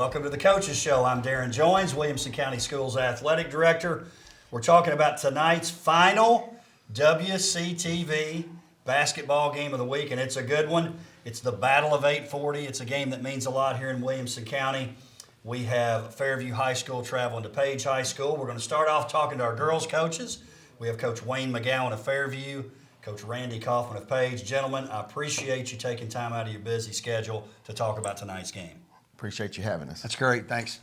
Welcome to the Coaches Show. I'm Darrin Joins, Williamson County Schools Athletic Director. We're talking about tonight's final WCTV basketball game of the week, and it's a good one. It's the Battle of 840. It's a game that means a lot here in Williamson County. We have Fairview High School traveling to Page High School. We're going to start off talking to our girls' coaches. We have Coach Wayne Mcgowan of Fairview, Coach Randy Coffman of Page. Gentlemen, I appreciate you taking time out of your busy schedule to talk about tonight's game. Appreciate you having us. That's great. Thanks.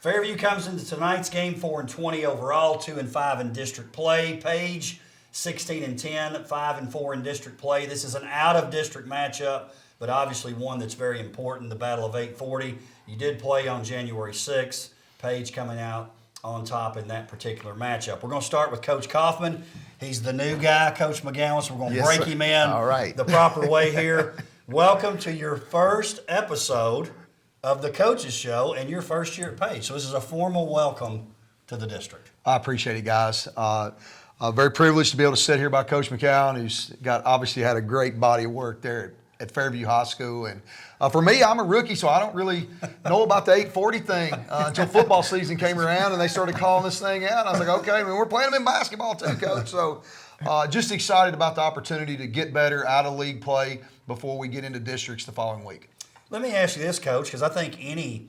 Fairview comes into tonight's game 4-20 overall, 2-5 in district play. Page 16-10, 5-4 in district play. This is an out-of-district matchup, but obviously one that's very important, the Battle of 840. You did play on January 6th. Page coming out on top in that particular matchup. We're going to start with Coach Coffman. He's the new guy, Coach Mcgowan, so we're going to break him in the proper way here. Welcome to your first episode of the Coaches Show and your first year at Page. So this is a formal welcome to the district. I appreciate it, guys. Very privileged to be able to sit here by Coach McCown, who's obviously had a great body of work there at Fairview High School. And for me, I'm a rookie, so I don't really know about the 840 thing until football season came around and they started calling this thing out. I was like, okay, we're playing them in basketball too, Coach. So just excited about the opportunity to get better out of league play before we get into districts the following week. Let me ask you this, Coach, because I think any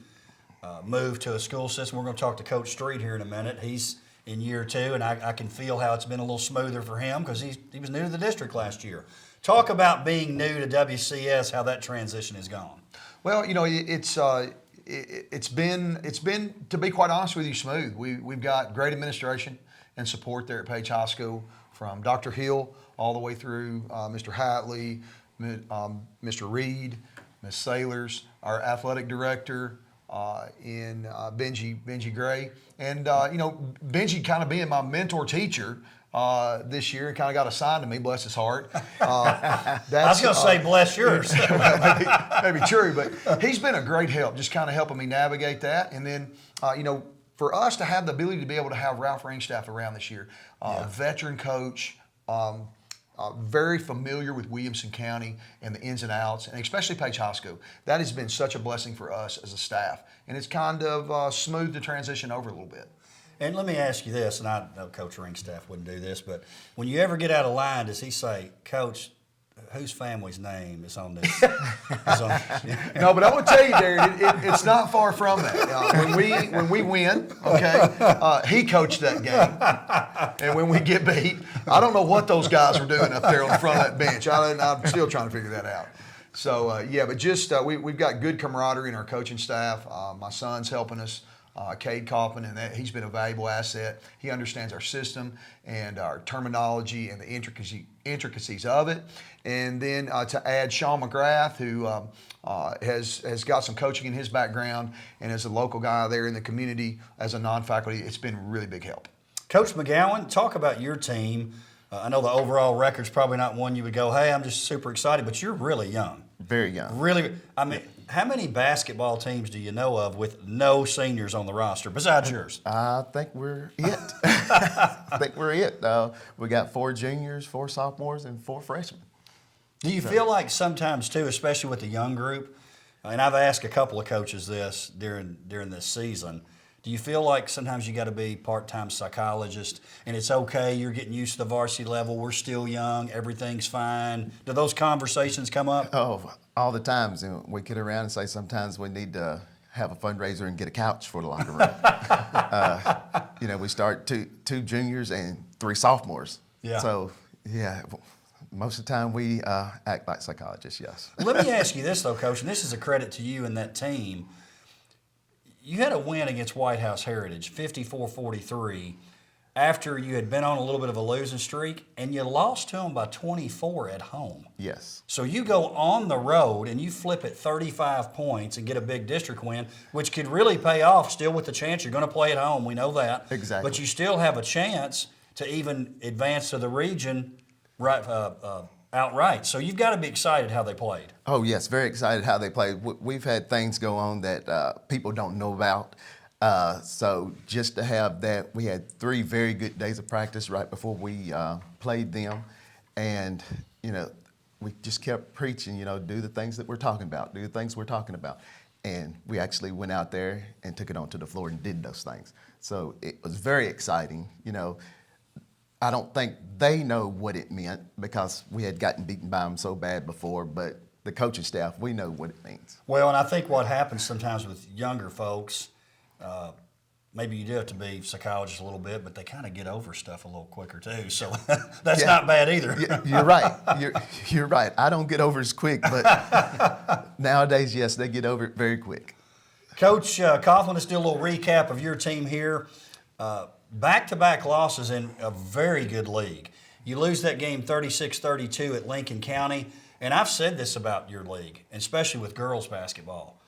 move to a school system, we're going to talk to Coach Street here in a minute. He's in year 2, and I can feel how it's been a little smoother for him because he was new to the district last year. Talk about being new to WCS, how that transition has gone. Well, it's been, to be quite honest with you, smooth. We've got great administration and support there at Page High School, from Dr. Hill all the way through Mr. Hatley, Mr. Reed, Ms. Sailors, our athletic director, in Benji Gray. And, Benji kind of being my mentor teacher this year and kind of got assigned to me, bless his heart. I was going to say, bless yours. maybe true, but he's been a great help, just kind of helping me navigate that. And then, for us to have the ability to be able to have Ralph Ringstaff around this year, veteran coach, very familiar with Williamson County and the ins and outs, and especially Page High School. That has been such a blessing for us as a staff, and it's kind of smoothed the transition over a little bit. And let me ask you this, and I know Coach Ringstaff wouldn't do this, but when you ever get out of line, does he say, Coach, whose family's name is on this? No, but I will tell you, Darrin, it's not far from that. When we win, okay, he coached that game, and when we get beat, I don't know what those guys were doing up there on the front of that bench. I'm still trying to figure that out. So but just we've got good camaraderie in our coaching staff. My son's helping us. Cade Coffman, and he's been a valuable asset. He understands our system and our terminology and the intricacies of it. And then to add Sean McGrath, who has got some coaching in his background and is a local guy there in the community as a non-faculty, it's been really big help. Coach Mcgowan, talk about your team. I know the overall record's probably not one you would go, hey, I'm just super excited, but you're really young. Very young. Really, I mean, how many basketball teams do you know of with no seniors on the roster besides yours? I think we're it. We got 4 juniors, 4 sophomores, and 4 freshmen. Do you feel like sometimes, too, especially with the young group, and I've asked a couple of coaches this during this season, do you feel like sometimes you got to be part-time psychologist and it's okay, you're getting used to the varsity level, we're still young, everything's fine? Do those conversations come up? Oh, all the times. And we get around and say sometimes we need to have a fundraiser and get a couch for the locker room. We start two juniors and 3 sophomores. Yeah. So, most of the time we act like psychologists, yes. Let me ask you this, though, Coach, and this is a credit to you and that team. You had a win against White House Heritage, 54-43, after you had been on a little bit of a losing streak, and you lost to them by 24 at home. Yes. So you go on the road and you flip it 35 points and get a big district win, which could really pay off still with the chance you're going to play at home. We know that. Exactly. But you still have a chance to even advance to the region outright. So you've got to be excited how they played. Oh, yes, very excited how they played. We've had things go on that people don't know about. So just to have that, we had 3 very good days of practice right before we played them. And, we just kept preaching, do the things that we're talking about, And we actually went out there and took it onto the floor and did those things. So it was very exciting. You know, I don't think they know what it meant because we had gotten beaten by them so bad before, but the coaching staff, we know what it means. Well, and I think what happens sometimes with younger folks, maybe you do have to be psychologist a little bit, but they kind of get over stuff a little quicker too. So that's not bad either. You're right. You're right. I don't get over as quick, but nowadays, yes, they get over it very quick. Coach Coffman, let's do a little recap of your team here. Back-to-back losses in a very good league. You lose that game 36-32 at Lincoln County, and I've said this about your league, especially with girls basketball.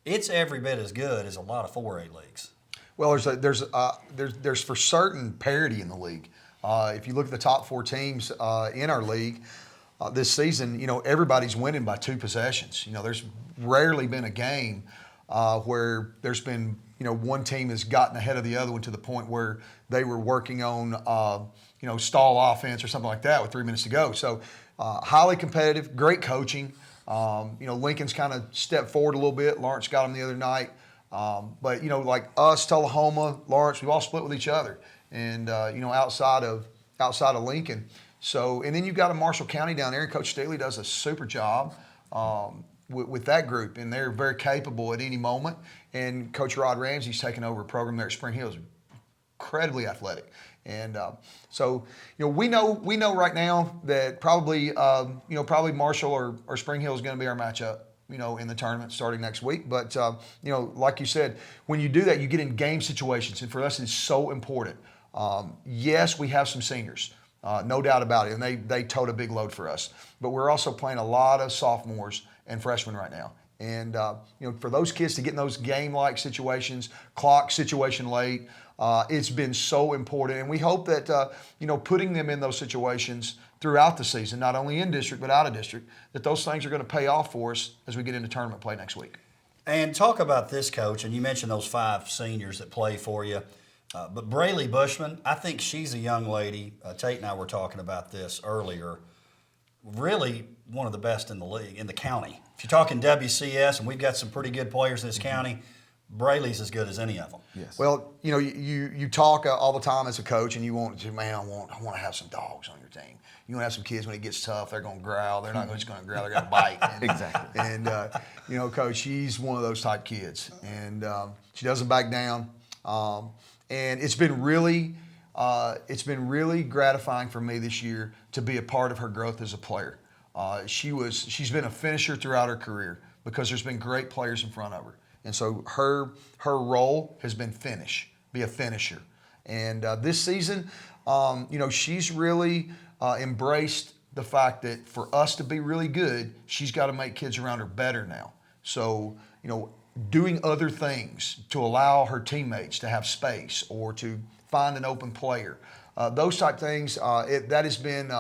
It's every bit as good as a lot of 4A leagues. Well, there's for certain parity in the league. If you look at the top 4 teams in our league this season, you know, everybody's winning by 2 possessions. You know, there's rarely been a game where there's been, you know, one team has gotten ahead of the other one to the point where they were working on, you know, stall offense or something like that with 3 minutes to go. So highly competitive, great coaching. You know, Lincoln's kind of stepped forward a little bit. Lawrence got them the other night. But, you know, like us, Tullahoma, Lawrence, we've all split with each other. And, you know, outside of Lincoln. So, and then you've got a Marshall County down there, and Coach Staley does a super job with that group, and they're very capable at any moment. And Coach Rod Ramsey's taken over a program there at Spring Hills, incredibly athletic. And so, you know, we know right now that probably Marshall or Spring Hill is going to be our matchup, you know, in the tournament starting next week. But, you know, like you said, when you do that, you get in game situations, and for us, it's so important. Yes, we have some seniors, no doubt about it, and they tote a big load for us. But we're also playing a lot of sophomores and freshmen right now. And, you know, for those kids to get in those game-like situations, clock situation late, it's been so important. And we hope that, you know, putting them in those situations throughout the season, not only in district but out of district, that those things are going to pay off for us as we get into tournament play next week. And talk about this, Coach, and you mentioned those 5 seniors that play for you. But Braylee Bushman, I think she's a young lady. Tate and I were talking about this earlier. Really one of the best in the league, in the county. If you're talking WCS, and we've got some pretty good players in this county, Braylee's as good as any of them. Yes. Well, you know, you talk all the time as a coach, and you want to, man, I want to have some dogs on your team. You want to have some kids when it gets tough, they're going to growl. They're not just going to growl, they're going to bite. And, Exactly. And, you know, Coach, she's one of those type kids. And she doesn't back down. And it's been really gratifying for me this year to be a part of her growth as a player. She's been a finisher throughout her career because there's been great players in front of her. And so her role has been be a finisher. And this season, you know, she's really embraced the fact that for us to be really good, she's got to make kids around her better now. So, you know, doing other things to allow her teammates to have space or to find an open player, those type things, that has been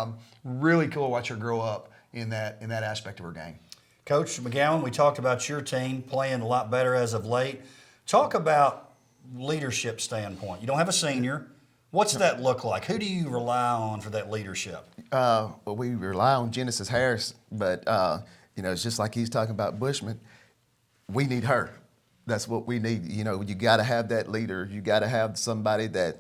really cool to watch her grow up in that aspect of her game. Coach Mcgowan, we talked about your team playing a lot better as of late. Talk about leadership standpoint. You don't have a senior. What's that look like? Who do you rely on for that leadership? Well, we rely on Genesis Harris, but, you know, it's just like he's talking about Bushman. We need her. That's what we need. You know, you got to have that leader. You got to have somebody that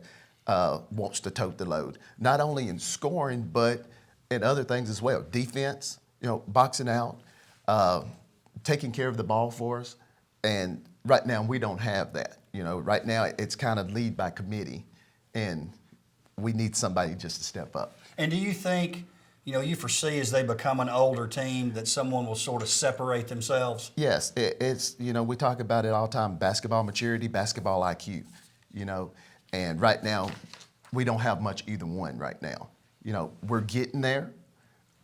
wants to tote the load, not only in scoring, but in other things as well. Defense, you know, boxing out, taking care of the ball for us. And right now, we don't have that. You know, right now, it's kind of lead by committee, and we need somebody just to step up. And do you think, you know, you foresee as they become an older team that someone will sort of separate themselves? Yes, it's, you know, we talk about it all the time, basketball maturity, basketball IQ, you know, and right now we don't have much either one right now. You know, we're getting there,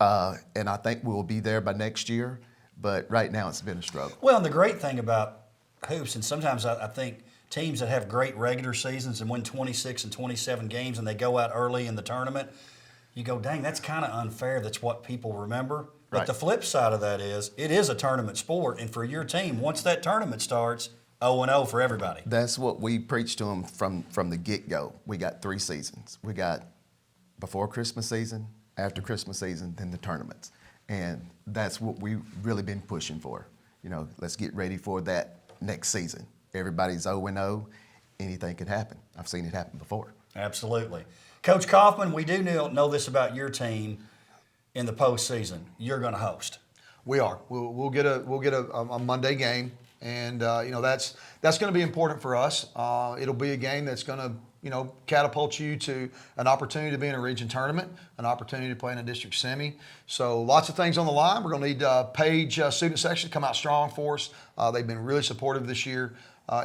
and I think we'll be there by next year, but right now it's been a struggle. Well, and the great thing about hoops, and sometimes I think teams that have great regular seasons and win 26 and 27 games and they go out early in the tournament, you go, dang, that's kind of unfair. That's what people remember. But Right. the flip side of that is it is a tournament sport, and for your team, once that tournament starts, 0-0 for everybody. That's what we preach to them from the get-go. We got 3 seasons. We got before Christmas season, after Christmas season, then the tournaments. And that's what we've really been pushing for. let's get ready for that next season. Everybody's 0-0. Anything could happen. I've seen it happen before. Absolutely. Coach Coffman, we do know this about your team in the postseason. You're going to host. We are. We'll get a Monday game, and that's going to be important for us. It'll be a game that's going to catapult you to an opportunity to be in a region tournament, an opportunity to play in a district semi. So lots of things on the line. We're going to need Page student section to come out strong for us. They've been really supportive this year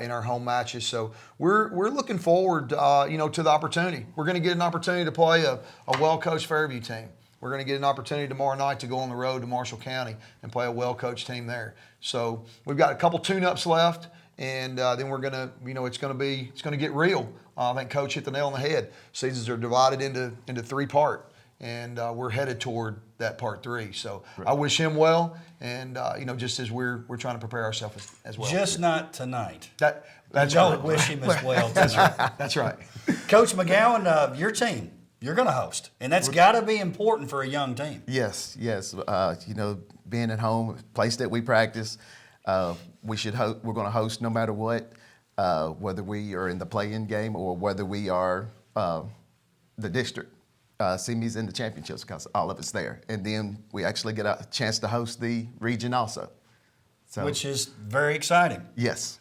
in our home matches. So we're looking forward, to the opportunity. We're going to get an opportunity to play a well-coached Fairview team. We're going to get an opportunity tomorrow night to go on the road to Marshall County and play a well-coached team there. So we've got a couple tune-ups left, and then we're going to, it's going to get real. I think Coach hit the nail on the head. Seasons are divided into three-part, and we're headed toward that part 3. So I wish him well, and just as we're trying to prepare ourselves as well. Just not tonight. That's Don't right. wish him as well tonight. That's right. Coach Mcgowan, your team, you're going to host, and that's got to be important for a young team. Yes. Being at home, place that we practice, we're going to host no matter what, whether we are in the play-in game or whether we are the district semis in the championships, because all of it's there. And then we actually get a chance to host the region also. So, Which is very exciting. Yes.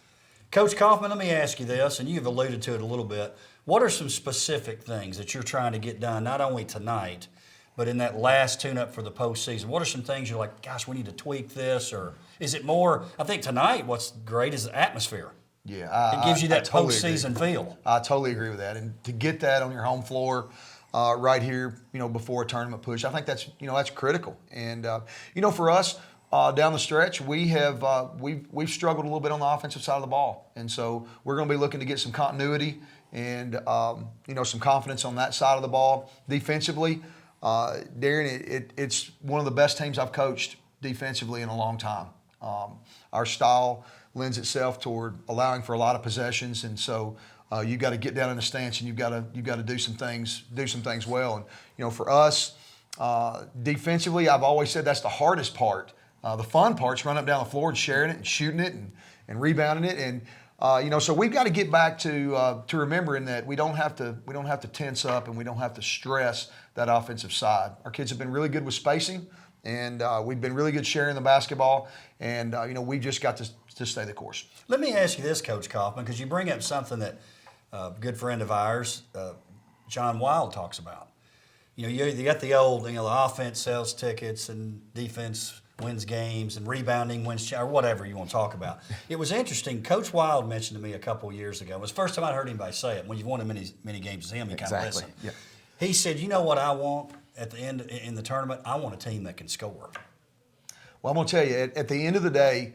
Coach Coffman, let me ask you this, and you've alluded to it a little bit. What are some specific things that you're trying to get done, not only tonight, but in that last tune-up for the postseason? What are some things you're like, gosh, we need to tweak this? Or is it more, I think tonight what's great is the atmosphere. Yeah. It gives you that totally postseason feel. I totally agree with that. And to get that on your home floor right here, before a tournament push, I think that's critical. And, for us, down the stretch, we've struggled a little bit on the offensive side of the ball. And so we're going to be looking to get some continuity and, some confidence on that side of the ball. Defensively, Darrin, it's one of the best teams I've coached defensively in a long time. Our style lends itself toward allowing for a lot of possessions, and so you've got to get down in the stance and you've got to do some things well. And for us, defensively, I've always said that's the hardest part. The fun part's running up down the floor and sharing it and shooting it and rebounding it. And so we've got to get back to remembering that we don't have to tense up and we don't have to stress that offensive side. Our kids have been really good with spacing, and we've been really good sharing the basketball. And we've just got to stay the course. Let me ask you this, Coach Coffman, because you bring up something that a good friend of ours, John Wild, talks about. You got the old, the offense sells tickets and defense wins games and rebounding wins, or whatever you want to talk about. It was interesting. Coach Wild mentioned to me a couple of years ago. It was the first time I'd heard anybody say it. When you've won many games as him, you kind of listen. Yeah. He said, "You know what I want at the end in the tournament? I want a team that can score." Well, I'm going to tell you, at the end of the day,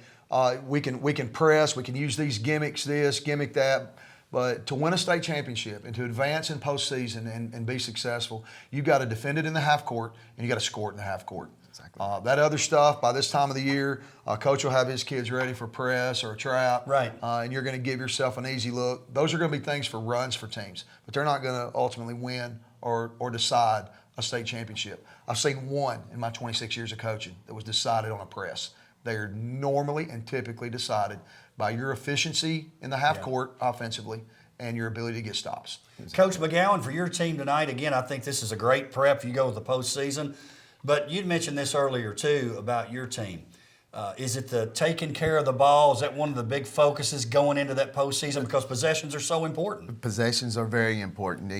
we can press, we can use these gimmicks, this, gimmick that, but to win a state championship and to advance in postseason and be successful, you've got to defend it in the half court and you got to score it in the half court. Exactly. That other stuff, by this time of the year, coach will have his kids ready for press or a trap, right? And you're going to give yourself an easy look. Those are going to be things for runs for teams, but they're not going to ultimately win or decide a state championship. I've seen one in my 26 years of coaching that was decided on a press. They are normally and typically decided by your efficiency in the half court offensively and your ability to get stops. Coach Mcgowan, for your team tonight, again, I think this is a great prep. You go with the postseason. But you'd mentioned this earlier, too, about your team. Is it the taking care of the ball? Is that one of the big focuses going into that postseason? Because possessions are so important. Possessions are very important.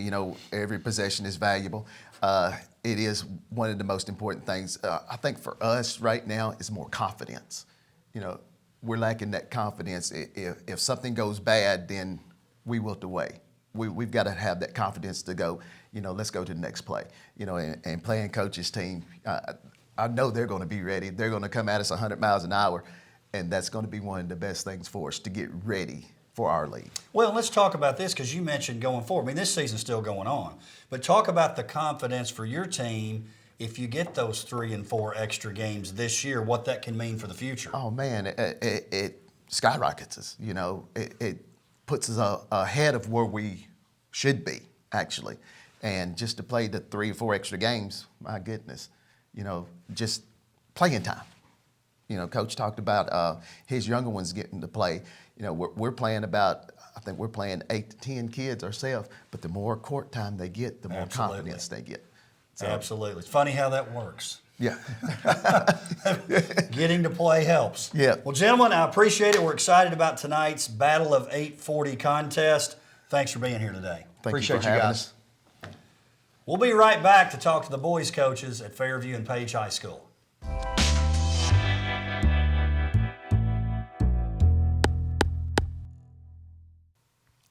Every possession is valuable. It is one of the most important things. I think for us right now is more confidence. We're lacking that confidence. If something goes bad, then we wilt away. We've got to have that confidence to go, let's go to the next play. And playing coach's team, I know they're going to be ready. They're going to come at us 100 miles an hour, and that's going to be one of the best things for us to get ready for our league. Well, let's talk about this because you mentioned going forward. I mean, this season's still going on. But talk about the confidence for your team if you get those 3 and 4 extra games this year, what that can mean for the future. Oh, man, it skyrockets us. It puts us ahead of where we should be, actually. And just to play the 3 or 4 extra games, my goodness, just playing time. Coach talked about his younger ones getting to play. We're playing I think we're playing 8 to 10 kids ourselves, but the more court time they get, the more Absolutely. confidence they get. So, Absolutely. It's funny how that works. yeah. Getting to play helps. Yeah. Well, gentlemen, I appreciate it. We're excited about tonight's Battle of 840 contest. Thanks for being here today. Thank Appreciate you for you having guys. us. We'll be right back to talk to the boys coaches at Fairview and Page High School.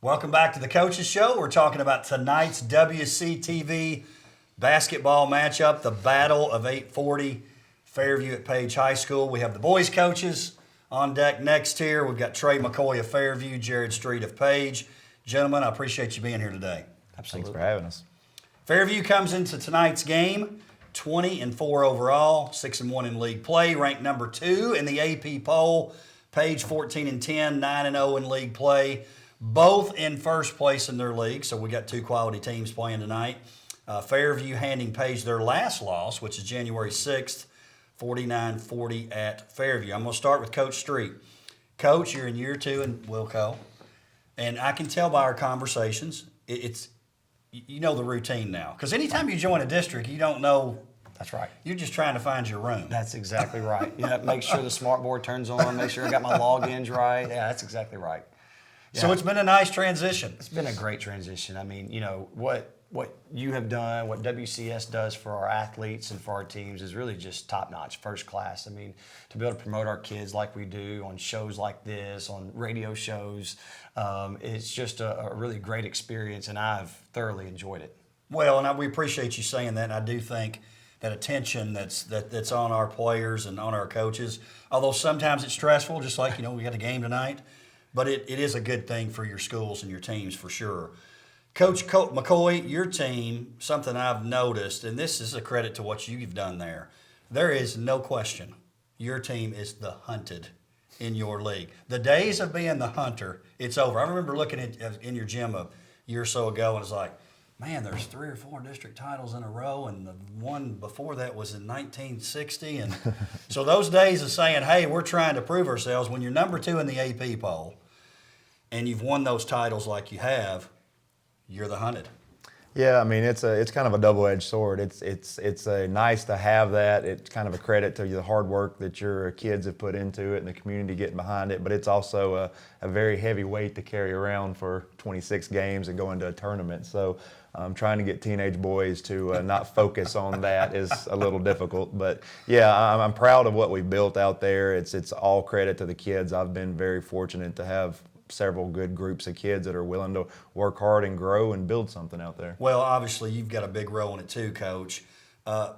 Welcome back to the Coaches Show. We're talking about tonight's WCTV basketball matchup, the Battle of 840, Fairview at Page High School. We have the boys coaches on deck next here. We've got Trey McCoy of Fairview, Jared Street of Page. Gentlemen, I appreciate you being here today. Thanks for having us. Fairview comes into tonight's game 20-4 overall, 6-1 in league play, ranked number 2 in the AP poll. Page 14-10, 9-0 in league play. Both in first place in their league, so we got 2 quality teams playing tonight. Fairview handing Page their last loss, which is January 6th, 49-40 at Fairview. I'm going to start with Coach Street. Coach, you're in year 2 in Wilco, and I can tell by our conversations, you know the routine now. Because anytime you join a district, you don't know. That's right. You're just trying to find your room. That's exactly right. Yeah, make sure the smart board turns on, make sure I got my logins right. Yeah, that's exactly right. So Yeah. it's been a nice transition. It's been a great transition. I mean, what you have done, what WCS does for our athletes and for our teams is really just top notch, first class. I mean, to be able to promote our kids like we do on shows like this, on radio shows, it's just a really great experience, and I've thoroughly enjoyed it. Well, and we appreciate you saying that. And I do think that attention that's on our players and on our coaches, although sometimes it's stressful, just like, we got a game tonight, but it is a good thing for your schools and your teams for sure. Coach McCoy, your team, something I've noticed, and this is a credit to what you've done there, there is no question your team is the hunted in your league. The days of being the hunter, it's over. I remember looking in your gym a year or so ago, and it's like, man, there's 3 or 4 district titles in a row, and the one before that was in 1960. And so those days of saying, hey, we're trying to prove ourselves, when you're number 2 in the AP poll and you've won those titles like you have, you're the hunted. Yeah, I mean it's kind of a double-edged sword. It's a nice to have that. It's kind of a credit to the hard work that your kids have put into it and the community getting behind it. But it's also a very heavy weight to carry around for 26 games and go into a tournament. So trying to get teenage boys to not focus on that is a little difficult. But yeah, I'm proud of what we built out there. It's all credit to the kids. I've been very fortunate to have several good groups of kids that are willing to work hard and grow and build something out there. Well, obviously, you've got a big role in it too, Coach. And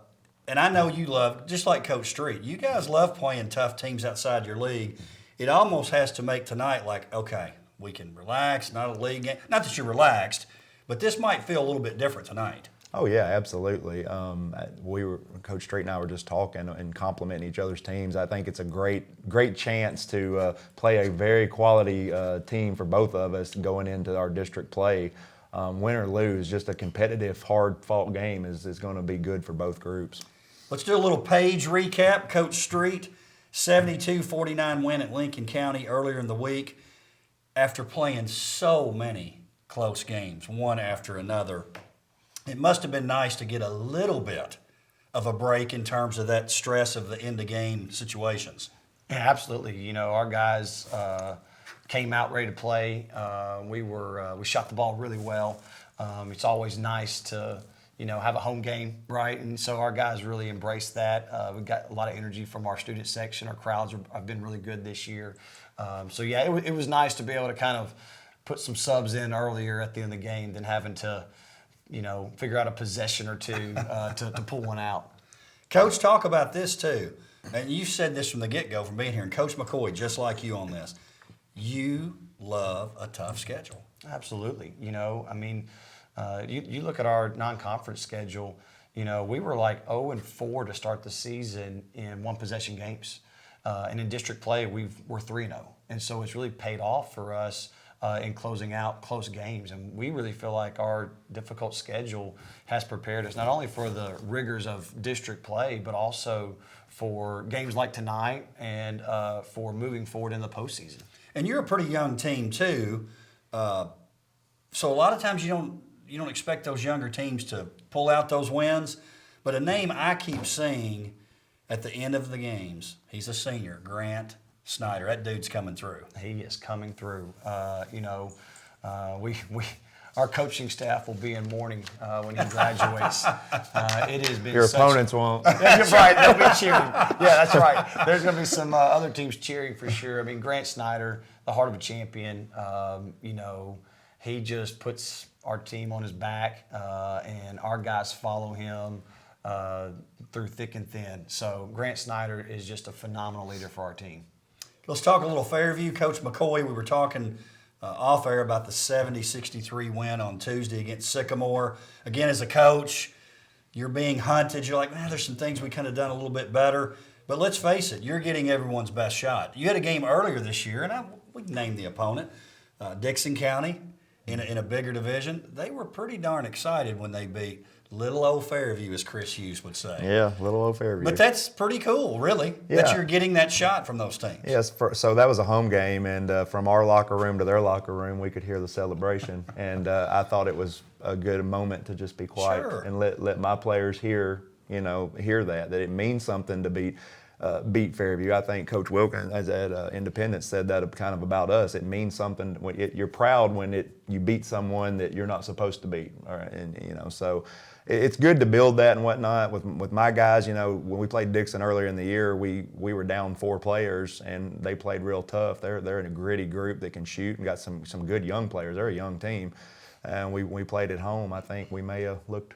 I know you love, just like Coach Street, you guys love playing tough teams outside your league. It almost has to make tonight like, okay, we can relax, not a league game. Not that you're relaxed, but this might feel a little bit different tonight. Oh yeah, absolutely. Coach Street and I were just talking and complimenting each other's teams. I think it's a great chance to play a very quality team for both of us going into our district play. Win or lose, just a competitive, hard-fought game is going to be good for both groups. Let's do a little Page recap. Coach Street, 72-49 win at Lincoln County earlier in the week after playing so many close games, one after another. It must have been nice to get a little bit of a break in terms of that stress of the end-of-game situations. Yeah, absolutely. Our guys came out ready to play. We shot the ball really well. It's always nice to have a home game, right? And so our guys really embraced that. We got a lot of energy from our student section. Our crowds have been really good this year. So yeah, it was nice to be able to kind of put some subs in earlier at the end of the game than having to figure out a possession or two to pull one out. Coach, talk about this too. And you said this from the get-go, from being here. And Coach McCoy, just like you on this, you love a tough schedule. Absolutely. You look at our non-conference schedule. We were like 0-4 to start the season in one-possession games. And in district play, we're 3-0. And so it's really paid off for us in closing out close games. And we really feel like our difficult schedule has prepared us not only for the rigors of district play, but also for games like tonight and for moving forward in the postseason. And you're a pretty young team too, so a lot of times you don't expect those younger teams to pull out those wins. But a name I keep seeing at the end of the games, he's a senior, Grant Snyder. That dude's coming through. He is coming through. Our coaching staff will be in mourning when he graduates. It has been Your opponents won't. Yeah, you're right. They'll be cheering. Yeah, that's right. There's going to be some other teams cheering for sure. I mean, Grant Snyder, the heart of a champion. He just puts our team on his back, and our guys follow him through thick and thin. So Grant Snyder is just a phenomenal leader for our team. Let's talk a little Fairview. Coach McCoy, we were talking off air about the 70-63 win on Tuesday against Sycamore. Again, as a coach, you're being hunted. You're like, man, there's some things we could have done a little bit better. But let's face it, you're getting everyone's best shot. You had a game earlier this year, and we can name the opponent, Dixon County, in a bigger division. They were pretty darn excited when they beat little old Fairview, as Chris Hughes would say. Yeah, little old Fairview. But that's pretty cool, really, that you're getting that shot from those teams. Yes, so that was a home game, and from our locker room to their locker room, we could hear the celebration. And I thought it was a good moment to just be quiet and let my players hear that it means something to beat Fairview. I think Coach Wilkins at Independence said that kind of about us. It means something. You're proud when you beat someone that you're not supposed to beat. All right, and so it's good to build that and whatnot with my guys. When we played Dixon earlier in the year, we were down 4 players and they played real tough. They're in a gritty group that can shoot and got some good young players. They're a young team, and we played at home. I think we may have looked.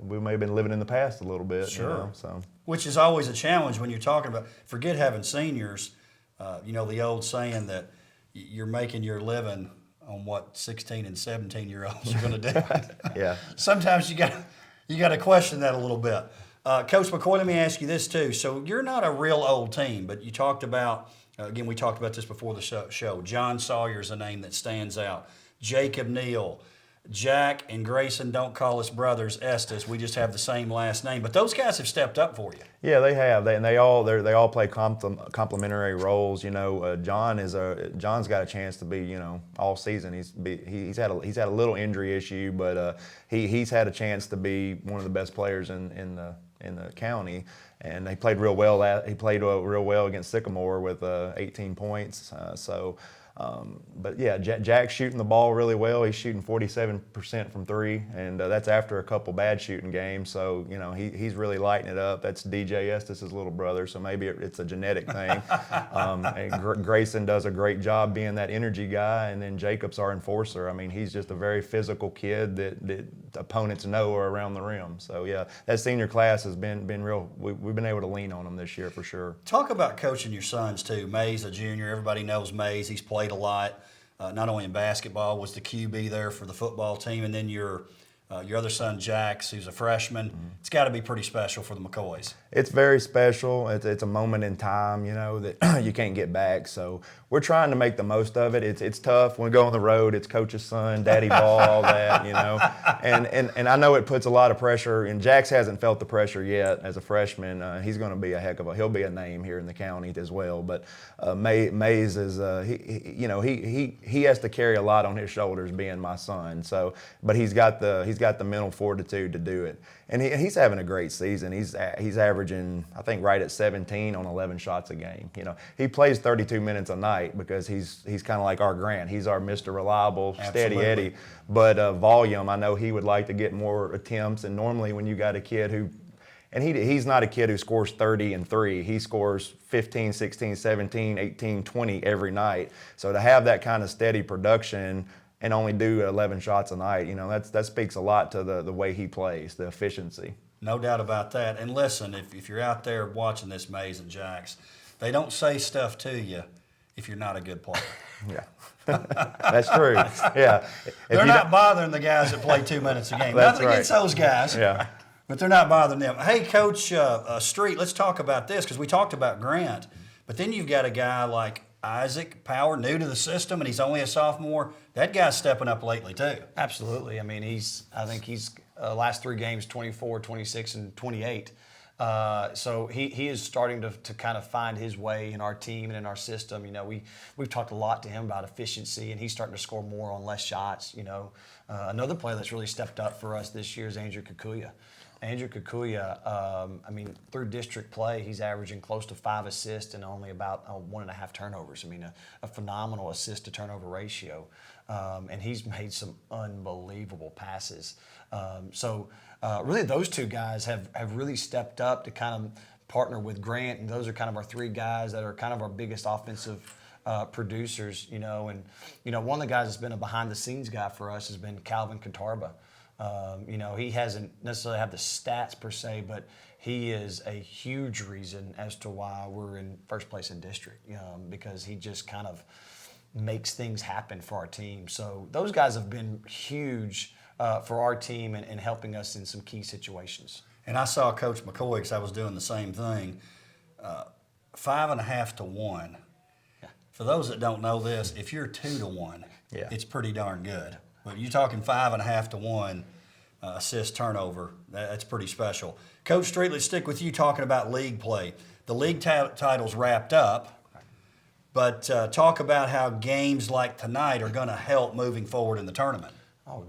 We may have been living in the past a little bit. Sure. So. Which is always a challenge when you're talking about, forget having seniors, the old saying that you're making your living on what 16 and 17-year-olds are going to do. Yeah. Sometimes you got to question that a little bit. Coach McCoy, let me ask you this too. So you're not a real old team, but you talked about, again, we talked about this before the show. John Sawyer's a name that stands out. Jacob Neal. Jack and Grayson don't call us brothers Estes. We just have the same last name. But those guys have stepped up for you. Yeah, they have. They all play complementary roles. John's got a chance to be all season. He's had a little injury issue, but he's had a chance to be one of the best players in the county. And he played real well. He played real well against Sycamore with 18 points. But yeah, Jack's shooting the ball really well. He's shooting 47% from 3, and that's after a couple bad shooting games. So he's really lighting it up. That's DJ Estes' little brother, so maybe it's a genetic thing. And Grayson does a great job being that energy guy, and then Jacob's our enforcer. I mean, he's just a very physical kid that opponents know are around the rim. So yeah, that senior class has been real. We've been able to lean on them this year for sure. Talk about coaching your sons too. May's a junior. Everybody knows May's. He's played a lot. Not only in basketball, was the QB there for the football team, and then your other son, Jax, who's a freshman. Mm-hmm. It's got to be pretty special for the McCoys. It's very special. It's a moment in time, that you can't get back. So we're trying to make the most of it. It's tough. When we go on the road, it's coach's son, daddy ball, all that, And I know it puts a lot of pressure, and Jax hasn't felt the pressure yet as a freshman. He's going to be he'll be a name here in the county as well. But Mays is, he has to carry a lot on his shoulders being my son. So, but he's got the mental fortitude to do it. And he's having a great season. He's averaging, I think, right at 17 on 11 shots a game. He plays 32 minutes a night because he's kind of like our Grant. He's our Mr. Reliable, steady Eddie. But volume, I know he would like to get more attempts. And normally when you got a kid who, and he's not a kid who scores 30 and 3. He scores 15, 16, 17, 18, 20 every night. So to have that kind of steady production and only do 11 shots a night, that speaks a lot to the way he plays, the efficiency. No doubt about that. And listen, if you're out there watching this, Mays and Jax, they don't say stuff to you if you're not a good player. Yeah, that's true. Yeah, they're not bothering the guys that play 2 minutes a game. Nothing against those guys. Yeah, but they're not bothering them. Hey, Coach Street, let's talk about this because we talked about Grant, but then you've got a guy like Isaac Power, new to the system, and he's only a sophomore. That guy's stepping up lately too. Absolutely. I mean, I think he's last 3 games, 24, 26, and 28. So he is starting to kind of find his way in our team and in our system. You know, we've talked a lot to him about efficiency, and he's starting to score more on less shots. You know, another player that's really stepped up for us this year is Andrew Kikuya. Andrew Kikuya, I mean, through district play, he's averaging close to 5 assists and only about 1.5 turnovers. I mean, a phenomenal assist to turnover ratio. And he's made some unbelievable passes. So really those 2 guys have really stepped up to kind of partner with Grant, and those are kind of our 3 guys that are kind of our biggest offensive producers, you know. And, you know, one of the guys that's been a behind-the-scenes guy for us has been Calvin Cantarba. You know, he hasn't necessarily have the stats per se, but he is a huge reason as to why we're in first place in district, because he just kind of makes things happen for our team. So those guys have been huge for our team and helping us in some key situations. And I saw Coach McCoy, because I was doing the same thing, 5.5 to 1. Yeah. For those that don't know this, if you're 2 to 1, Yeah. it's pretty darn good. But you're talking 5.5 to 1 assist turnover. That's pretty special. Coach Street, let's stick with you talking about league play. The league title's wrapped up, but talk about how games like tonight are going to help moving forward in the tournament. Oh,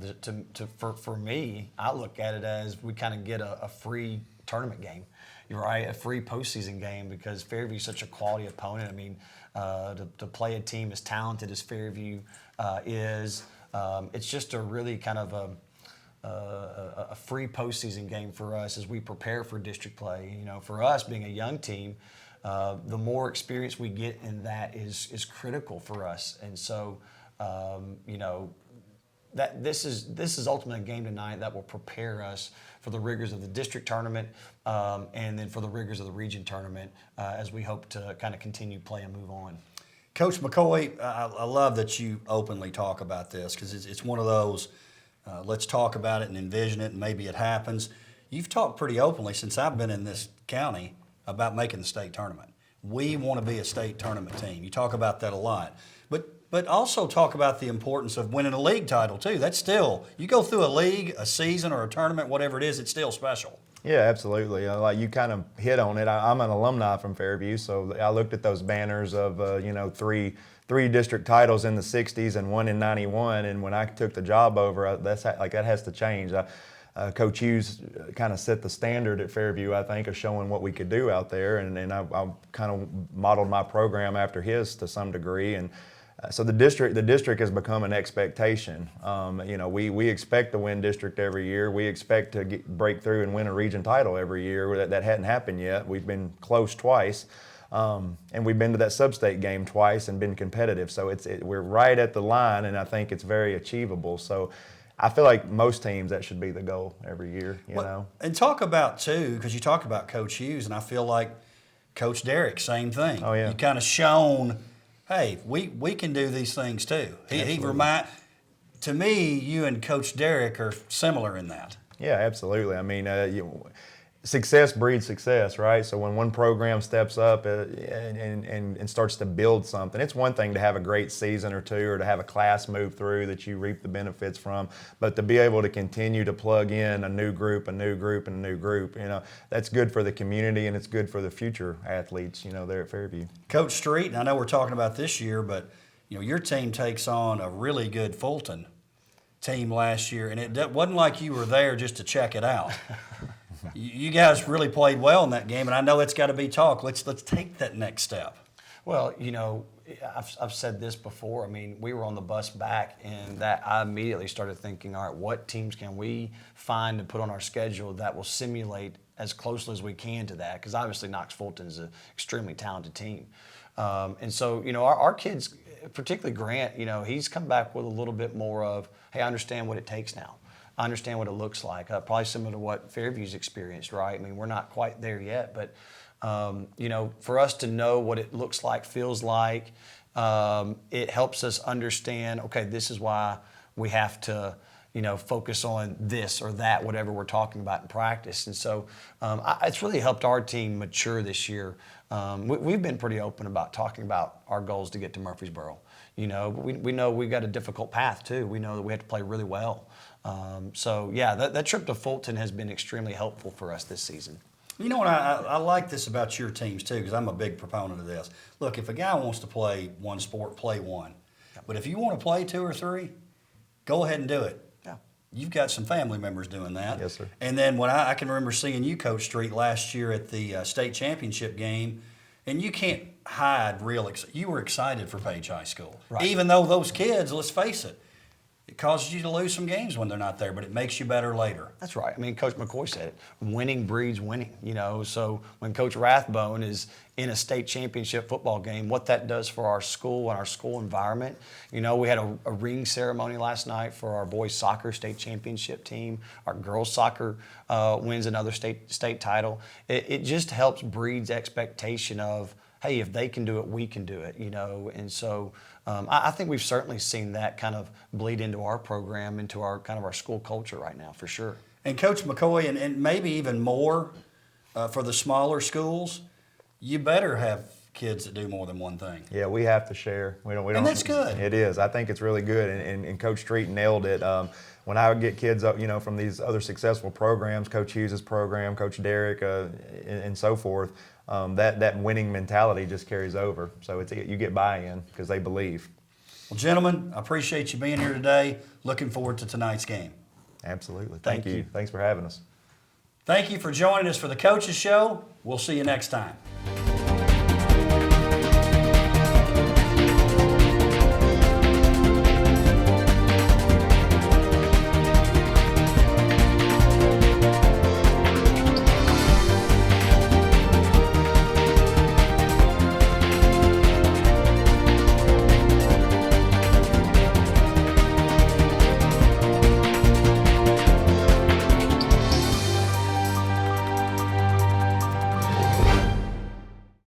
for me, I look at it as we kind of get a free tournament game. You're right, a free postseason game, because Fairview's such a quality opponent. I mean, to play a team as talented as Fairview is, it's just a really kind of a free postseason game for us as we prepare for district play. You know, for us being a young team, the more experience we get in that is critical for us. And so, you know, that this is ultimately a game tonight that will prepare us for the rigors of the district tournament, and then for the rigors of the region tournament, as we hope to kind of continue play and move on. Coach McCoy, I love that you openly talk about this, because it's one of those, let's talk about it and envision it and maybe it happens. You've talked pretty openly since I've been in this county about making the state tournament. We want to be a state tournament team. You talk about that a lot. But also talk about the importance of winning a league title too. That's still, you go through a league, a season, or a tournament, whatever it is, it's still special. Yeah, absolutely. Like you kind of hit on it. I'm an alumni from Fairview, so I looked at those banners of you know, three district titles in the '60s and 1 in '91. And when I took the job over, that has to change. Coach Hughes kind of set the standard at Fairview, I think, of showing what we could do out there, and I kind of modeled my program after his to some degree. And so the district has become an expectation. You know, we expect to win district every year. We expect to break through and win a region title every year. That hadn't happened yet. We've been close twice, and we've been to that sub-state game twice and been competitive. So we're right at the line, and I think it's very achievable. So I feel like most teams, that should be the goal every year. You know. And talk about too, because you talk about Coach Hughes, and I feel like Coach Derrick, same thing. Oh yeah. You kind of shown, hey, we can do these things too. To me, you and Coach Derrick are similar in that. Yeah, absolutely. I mean, success breeds success, right? So when one program steps up and starts to build something, it's one thing to have a great season or two, or to have a class move through that you reap the benefits from, but to be able to continue to plug in a new group, and a new group, you know, that's good for the community, and it's good for the future athletes, you know, there at Fairview. Coach Street, and I know we're talking about this year, but you know, your team takes on a really good Fulton team last year, and it wasn't like you were there just to check it out. You guys really played well in that game, and I know it's got to be talk. Let's take that next step. Well, you know, I've said this before. I mean, we were on the bus back, and that I immediately started thinking, all right, what teams can we find and put on our schedule that will simulate as closely as we can to that? Because obviously Knox Fulton is an extremely talented team. And so, you know, our kids, particularly Grant, you know, he's come back with a little bit more of, hey, I understand what it takes now. I understand what it looks like. Probably similar to what Fairview's experienced, right? I mean, we're not quite there yet, but, you know, for us to know what it looks like, feels like, it helps us understand, okay, this is why we have to, focus on this or that, whatever we're talking about in practice. And so it's really helped our team mature this year. We've been pretty open about talking about our goals to get to Murfreesboro. But we know we've got a difficult path too. We know that we have to play really well. That trip to Fulton has been extremely helpful for us this season. You know what, I like this about your teams too, because I'm a big proponent of this. Look, if a guy wants to play one sport, play one. But if you want to play 2 or 3, go ahead and do it. Yeah. You've got some family members doing that. Yes, sir. And then when I can remember seeing you, Coach Street, last year at the state championship game, and you can't hide you were excited for Page High School. Right. Even though those kids, let's face it, it causes you to lose some games when they're not there, but it makes you better later. That's right. I mean, Coach McCoy said it. Winning breeds winning, So when Coach Rathbone is in a state championship football game, what that does for our school and our school environment. We had a ring ceremony last night for our boys soccer state championship team. Our girls soccer wins another state title. It just helps breeds expectation of, hey, if they can do it, we can do it, And so I think we've certainly seen that kind of bleed into our program, into our kind of our school culture right now, for sure. And Coach McCoy, and maybe even more for the smaller schools, you better have kids that do more than one thing. Yeah, we have to share. We don't. And that's good. It is. I think it's really good, and Coach Street nailed it. When I would get kids up, from these other successful programs, Coach Hughes' program, Coach Derrick, and so forth, that winning mentality just carries over. So you get buy-in because they believe. Well, gentlemen, I appreciate you being here today. Looking forward to tonight's game. Absolutely. Thank Thank you. you. Thanks for having us. Thank you for joining us for the Coaches Show. We'll see you next time.